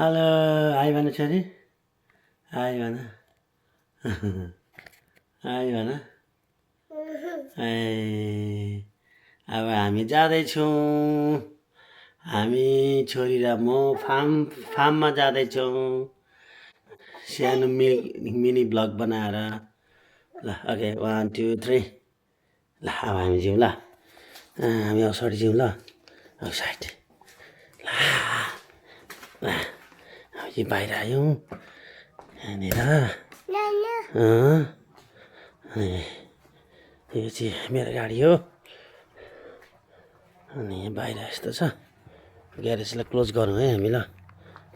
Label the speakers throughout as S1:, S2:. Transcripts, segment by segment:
S1: Hello आइ भन छोरी आइ भन आइ भन ए अब हामी जाँदैछौँ हामी छोरी र म फार्ममा जाँदैछौँ सानो मिनी ब्लग बनाएर ल ओके 1 2 3 ल अब हामी जाउँ ल हामी अगाडि जाउँ ल साइड ल हामी बाहिर आयौँ यहाँनिर यो चाहिँ मेरो गाडी हो अनि बाहिर यस्तो छ ग्यारेजलाई क्लोज गरौँ है हामी ल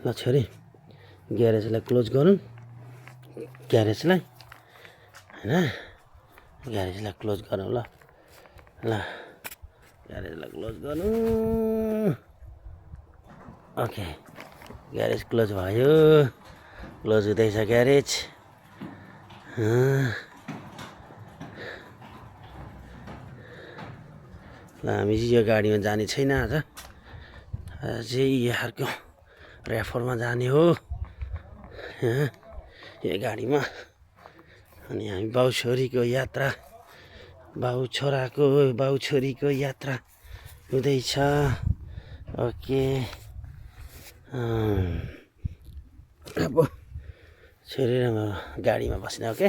S1: ल छोरी ग्यारेजलाई क्लोज गरौँ ग्यारेजलाई हैन ग्यारेजलाई क्लोज गरौँ ल ल ग्यारेजलाई क्लोज गरौँ ओके ग्यारेज क्लोज भयो क्लोज हुँदैछ ग्यारेज ल हामी चाहिँ यो गाडीमा जाने छैन आज चाहिँ यहाँको ऱ्याफरमा जाने हो यो गाडीमा अनि हामी बाउ छोरीको यात्रा बाउ छोरीको यात्रा हुँदैछ ओके अब छोरी र गाडीमा बस्ने ओके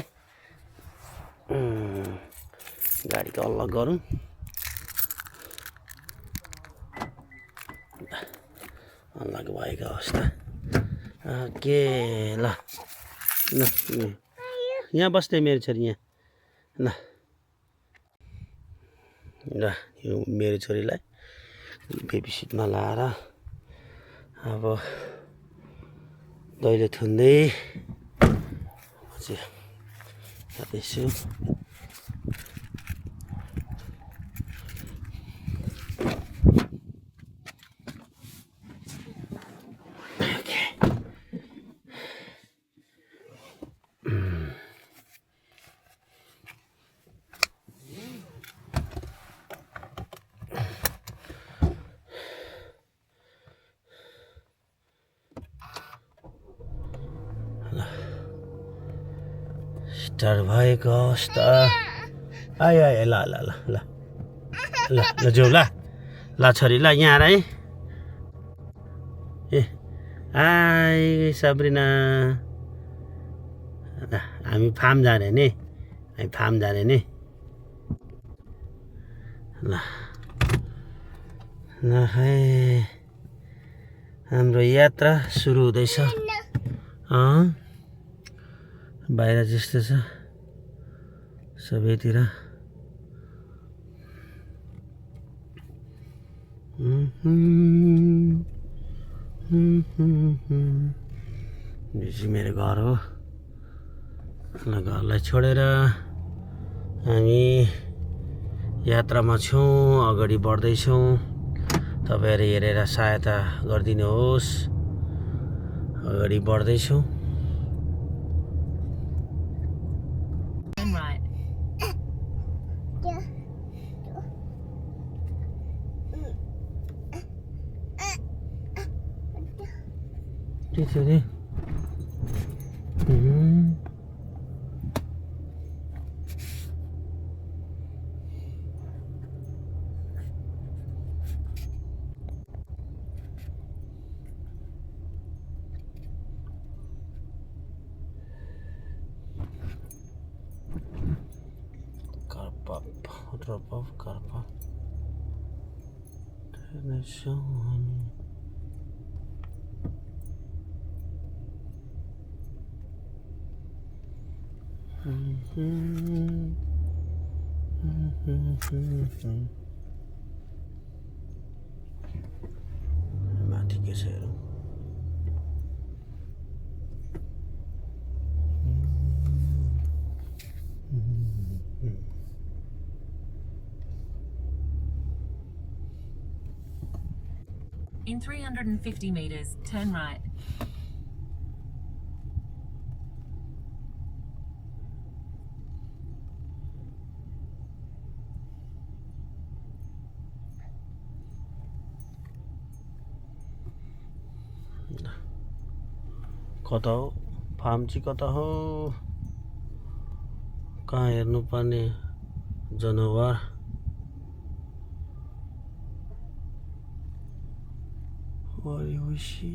S1: गाडीको अनलक गरौँ अनलक भएको अवस्था ओके ल ल यहाँ बस्दै मेरो छोरी यहाँ ल ल यो मेरो छोरीलाई बेबी सिटमा लाएर अब दैलो थुन्दै चाहिँ जाँदैछु स्टार्ट भएको अवस्था आयो आयो ल ल ल ल ल ल जाउँ ल ल छोरी ल यहाँ आएर है ए हाई सब्रिना हामी फार्म जाने नि हामी फार्म जाने नि ल ल है हाम्रो यात्रा सुरु हुँदैछ बाहिर जस्तो छ सबैतिर यो चाहिँ मेरो घर हो ल घरलाई छोडेर हामी यात्रामा छौँ अगाडि बढ्दैछौँ तपाईँहरू हेरेर सहायता गरिदिनुहोस् अगाडि बढ्दैछौँ छोरी drop off car park माथि के छ हेरौँ
S2: In 350 meters, turn right.
S1: कता हो फार्म चाहिँ कता हो कहाँ हेर्नुपर्ने जनावर वरिवसी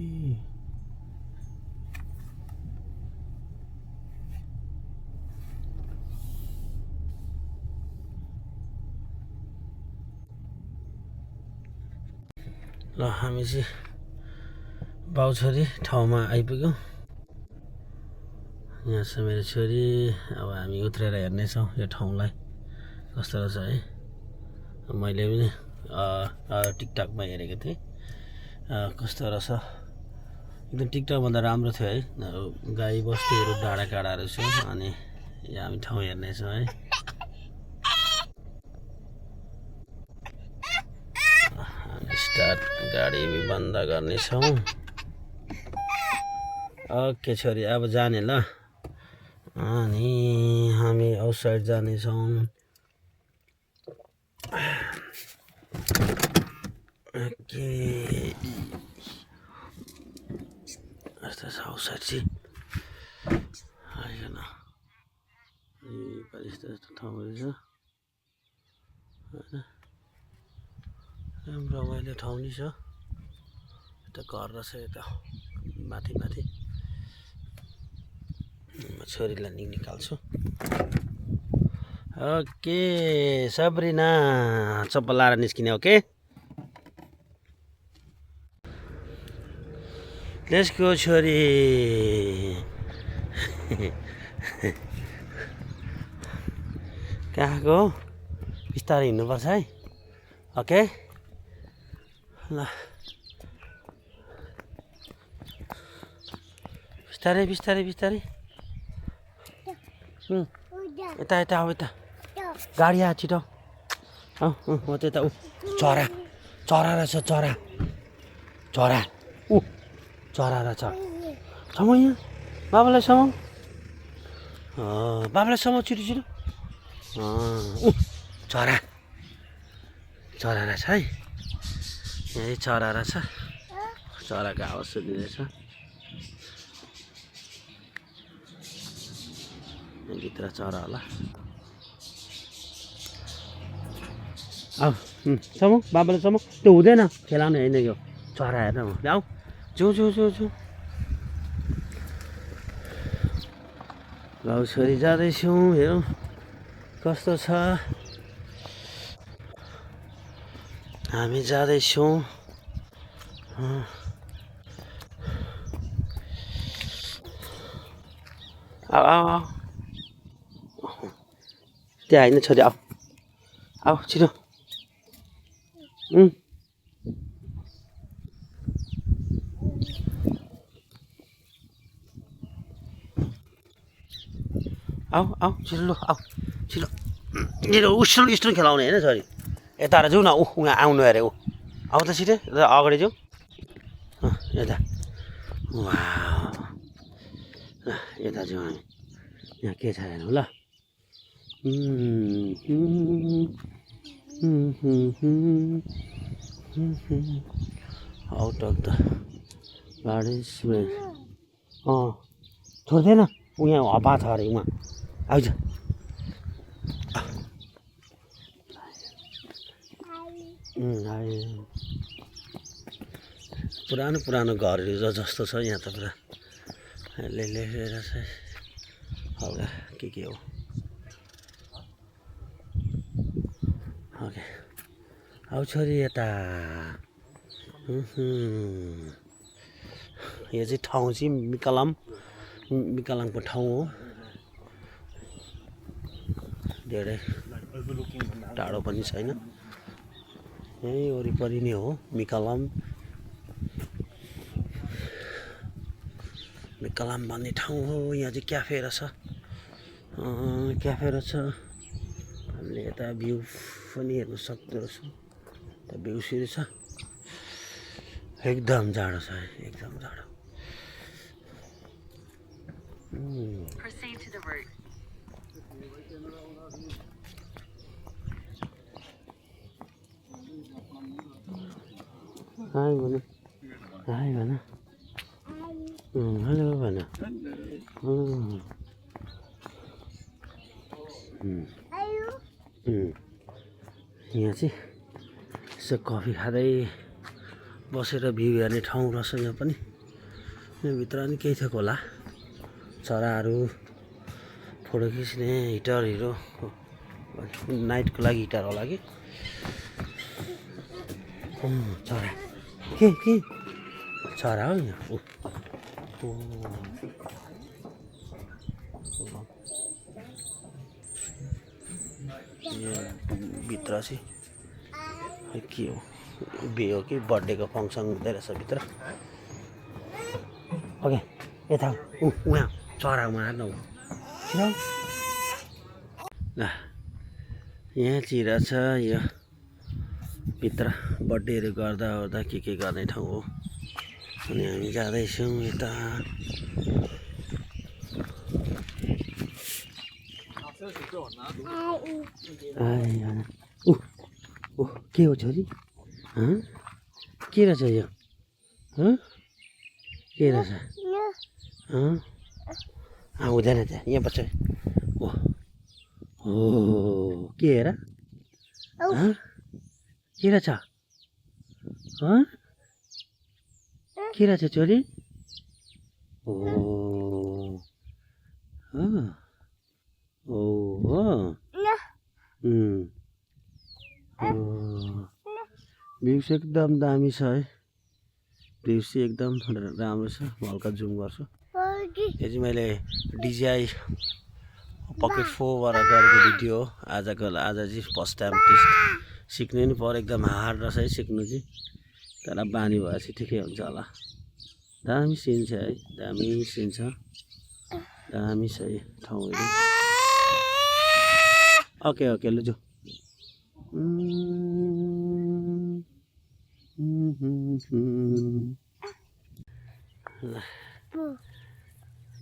S1: ल हामी चाहिँ बाउछोरी ठाउँमा आइपुग्यौँ यहाँ छ मेरो छोरी अब हामी उत्रेर हेर्नेछौँ यो ठाउँलाई कस्तो रहेछ है मैले पनि टिकटकमा हेरेको थिएँ कस्तो रहेछ एकदम टिकटकभन्दा राम्रो थियो है गाई बस्तुहरू डाँडा काँडाहरू छ अनि यहाँ हामी ठाउँ हेर्नेछौँ है स्टार्ट गाडी बन्द गर्नेछौँ ओके छोरी अब जाने ल अनि हामी आउटसाइड जानेछौँ ओके यस्तो छ आउटसाइड चाहिँ आइकन यस्तो यस्तो ठाउँहरू छ होइन राम्रो रमाइलो ठाउँ नि छ यता घर रहेछ यता माथि माथि छोरीलाई निकाल्छु ओके सब्रिना चप्पल लाएर निस्किने ओके लेट्स गो छोरी कहाँ गयो बिस्तारै हिँड्नुपर्छ है ओके ल बिस्तारै बिस्तारै बिस्तारै यता यता अब यता गाडी आयो छिटो हो त्यता ऊ चरा चरा रहेछ चरा चरा ऊ चरा रहेछ समाउ यहाँ बाबालाई समाउ बाबालाई समाउ छिटो छिटो ऊ चरा चरा रहेछ है यही चरा रहेछ चराको आवाज सुनिँदैछ भित्र चरा होला आऊ समाउ बाबाले समाउ त्यो हुँदैन खेलाउने होइन यो चरा हेर्न आऊ जो जो जो जो गाउँ छोरी जाँदैछौँ हेरौँ कस्तो छ हामी जाँदैछौँ आऊ आऊ आऊ त्यहाँ होइन छोरी आऊ आऊ छिटो आऊ आऊ छिटो लु आऊ छिटो छिटो उस्टो खेलाउने होइन छोरी यता जाउँ न उहाँ आउनु अरे ऊ आऊ त छिटो अगाडि जाउँ यता वा यता जाउँ हामी यहाँ के छ हेर्नु ल आउट अफ द गार्डन छोड्दैन ऊ यहाँ हप्पा छ अरे उहाँ आउँछ पुरानो पुरानो घरहरू जस्तो छ यहाँ त पुरा लेखेर चाहिँ हल्का के हो ओके आऊ छोरी यता यो चाहिँ ठाउँ चाहिँ मिकालाङको ठाउँ हो धेरै टाढो पनि छैन यहीँ वरिपरि नै हो मिकालाम भन्ने ठाउँ हो यहाँ चाहिँ क्याफे रहेछ हामीले यता भ्यू पनि हेर्न सक्दो रहेछ त्यहाँ भ्यू सिरी छ एकदम जाडो छ एकदम जाडो
S2: Proceed to the route.
S1: हाय भन हेलो भन यहाँ चाहिँ यसो कफी खाँदै बसेर भ्यू हेर्ने ठाउँ रहेछ यहाँ पनि। यहाँभित्र नि केही थियो होला, चराहरू, फोटो खिच्ने हिटरहरू, नाइटको लागि हिटर होला कि। चरा के चरा हो यहाँ। भित्र चाहिँ के हो, बिहे हो कि बर्थडेको फङ्सन हुँदै रहेछ भित्र। ओके यता उहाँ चरा उहाँ न यहाँ चिरा छ। यो भित्र बर्थडेहरू गर्दा ओर्दा के गर्ने ठाउँ हो। अनि हामी जाँदैछौँ यता। के हो छोरी? के रहेछ यो? के रहेछ? हुँदैन त्यहाँ, यहाँ बस्छ। हो के हेर? के रहेछ? के रहेछ छोरी? हो भ्यूस एकदम दामी छ है। भ्यूस चाहिँ एकदम राम्रो छ। हल्का जुम गर्छु। यो चाहिँ मैले DJI Pocket 4बाट गरेको भिडियो हो। आज चाहिँ फर्स्ट टाइम टेस्ट सिक्नु नि पर्यो। एकदम हार्ड रहेछ है सिक्नु चाहिँ, तर बानी भएपछि ठिकै हुन्छ होला। दामी सिन छ है, दामी सिन छ, दामी छ यो ठाउँहरू। ओके लु जो।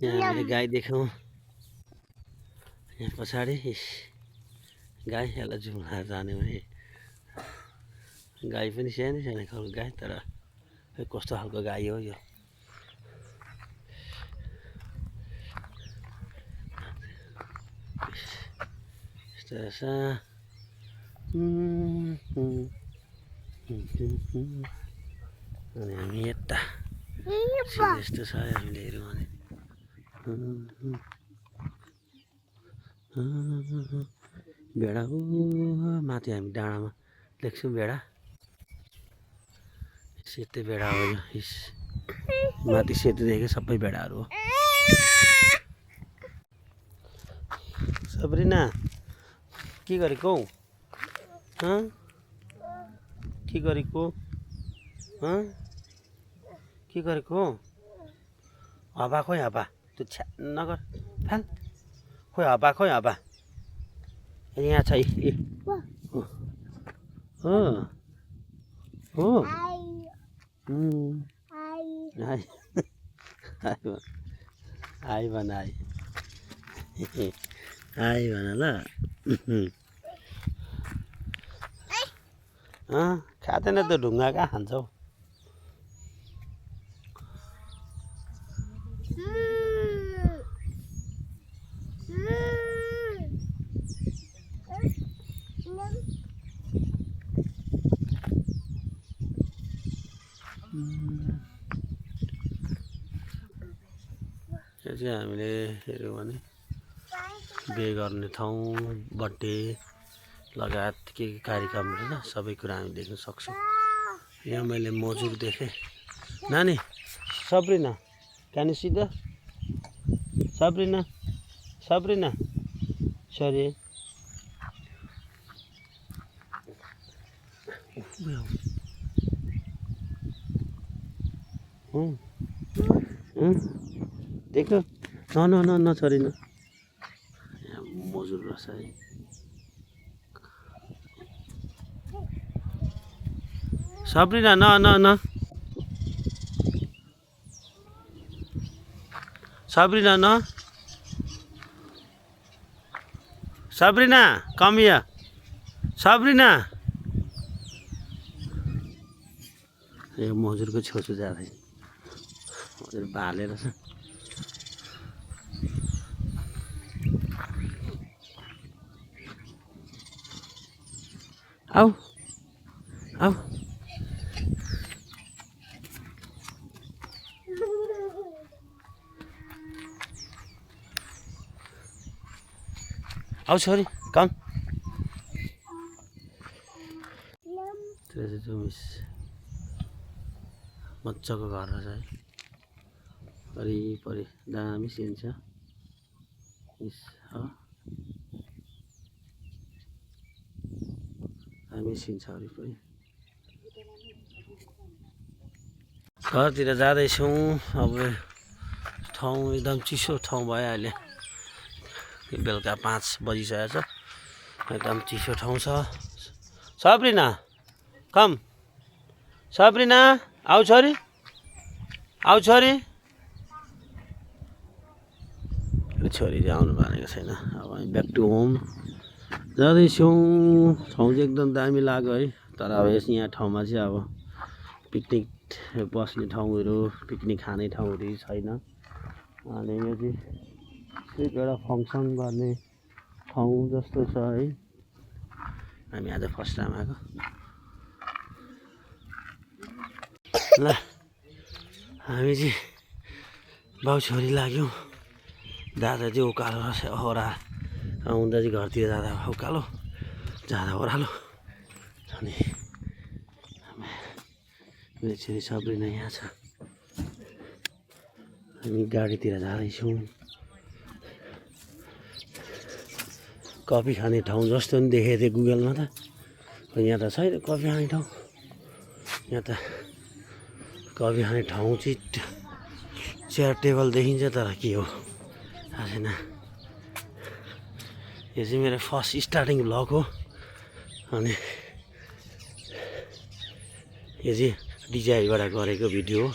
S1: यहाँ हामीले गाई देख्यौँ। यहाँ पछाडि गाई, यसलाई जुम लाएर जाने भने गाई पनि सानो खालको गाई, तर कस्तो खालको गाई हो यो। यस्तो रहेछ। अनि हामी यता यस्तो छ हामीले हेऱ्यौँ भने भेडा माथि हामी डाँडामा देख्छौँ भेडा। सेतो भेडा हो यो। माथि सेतो देखेको सबै भेडाहरू हो। सबरीना के गरेको? के गरेको? के गरेको? हावा खोइ हावा, त्यो छ्या नगर फाल। खोइ हावा, खोइ हावा यहाँ छ। हो आइ भन, आइ भन ल। खाँदैन त ढुङ्गा कहाँ खान्छौ? यो चाहिँ हामीले हेऱ्यौँ भने बिहे गर्ने ठाउँ, बर्थडे लगायत के कार्यक्रमहरू न सबै कुरा हामी देख्न सक्छौँ। यहाँ मैले मजुर देखेँ। नानी Sabrina, can you see the Sabrina sorry. देखो न छोरी न। यहाँ मजुर रहेछ है। सबरीना न सबरीना न। Sabrina come here. सबरीना यो मजुरको छेउछेउ जाँदै मजाले बालेर छ आऊ आऊ आऊ छोरी कम त्यो चाहिँ जुमिस मजाको घर रहेछ है वरिपरि दामी सिन छ दामी सिन छ वरिपरि घरतिर जाँदैछौँ अब ठाउँ एकदम चिसो ठाउँ भयो अहिले बेलुका 5 बजिसकेको छ एकदम चिसो ठाउँ छ सब्रिना कम सब्रिना आऊ छोरी छोरी चाहिँ आउनु भनेको छैन अब हामी ब्याक टु होम जाँदैछौँ ठाउँ चाहिँ एकदम दामी लाग्यो है तर अब यहाँ ठाउँमा चाहिँ अब पिकनिक बस्ने ठाउँहरू पिकनिक खाने ठाउँहरू छैन अनि यो चाहिँ सिर्फ एउटा फङ्सन गर्ने ठाउँ जस्तो छ है हामी आज फर्स्ट टाइम आएको ल हामी चाहिँ बाउ छोरी लाग्यौँ दादा चाहिँ उकालो रहेछ ओह्रा आउँदा चाहिँ घरतिर जाँदा उकालो जाँदा ओह्रालो अनि मेरो छोरी सबै नै यहाँ छ हामी गाडीतिर जाँदैछौँ कफी खाने ठाउँ जस्तो नि देखेको थिएँ गुगलमा त यहाँ त छैन कफी खाने ठाउँ यहाँ त कफी खाने ठाउँ चाहिँ चेयर टेबल देखिन्छ तर के हो थाहा छैन यो चाहिँ मेरो फर्स्ट स्टार्टिङ भ्लग हो अनि यो चाहिँ डिजाइबाट गरेको भिडियो हो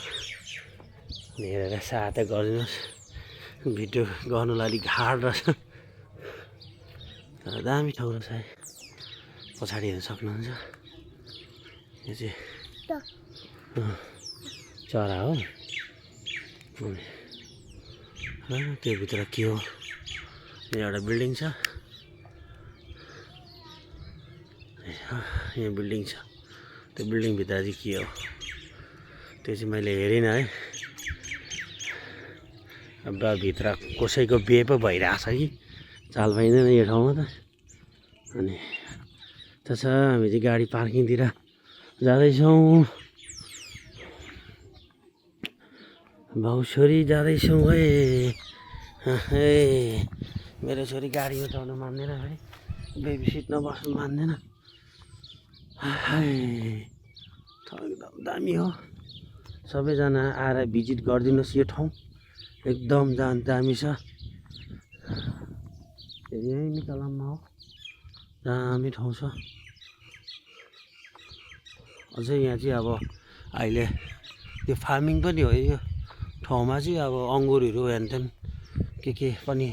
S1: हेरेर सहायता गरिदिनुहोस् भिडियो गर्नुलाई अलिक हार्ड रहेछ तर दामी ठाउँ रहेछ है पछाडि हेर्न सक्नुहुन्छ यो चाहिँ चरा हो त्यो भित्र के हो एउटा बिल्डिङ छ यहाँ बिल्डिङ छ त्यो बिल्डिङभित्र चाहिँ के हो त्यो चाहिँ मैले हेरिनँ है अब भित्र कसैको बिहे पो भइरहेछ कि चाल पाइँदैन यो ठाउँमा त अनि छ हामी चाहिँ गाडी पार्किङतिर जाँदैछौँ बाउ छोरी जाँदैछौँ है मेरो छोरी गाडीमा चढ्नु मान्दैन फेरि बेबी सिटमा बस्नु मान्दैन एकदम दामी हो सबैजना आएर भिजिट गरिदिनुहोस् यो ठाउँ एकदम दामी छ यहीँ निकालाममा हो दामी ठाउँ छ अझै यहाँ चाहिँ अब अहिले यो फार्मिङ पनि हो यो ठाउँमा चाहिँ अब अङ्गुरहरू हेनतेन के पनि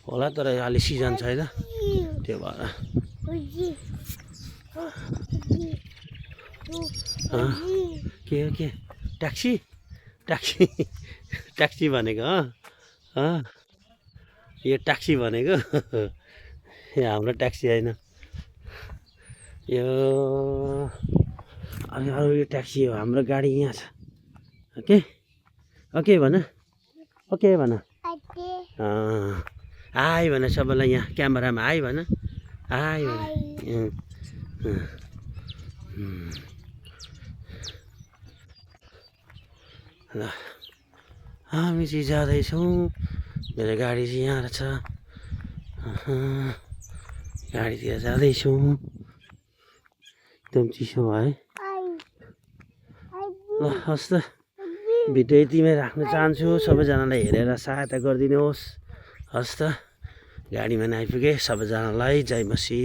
S1: होला तर अहिले सिजन छैन त्यो भएर के हो के ट्याक्सी ट्याक्सी ट्याक्सी भनेको यो ट्याक्सी भनेको हाम्रो ट्याक्सी होइन यो अनि अरू यो ट्याक्सी हो हाम्रो गाडी यहाँ छ ओके ओके भन ओके भन हाई भन सबैलाई यहाँ क्यामेरामा हाई भन हाई भन ल हामी चाहिँ जाँदैछौँ मेरो गाडी चाहिँ यहाँ रहेछ गाडीतिर जाँदैछौँ एकदम चिसो भयो है ल हस् त भिडियो यतिमै राख्न चाहन्छु सबैजनालाई हेरेर सहायता गरिदिनुहोस् हस् त गाडीमा आइपुगेँ सबैजनालाई जय मसी।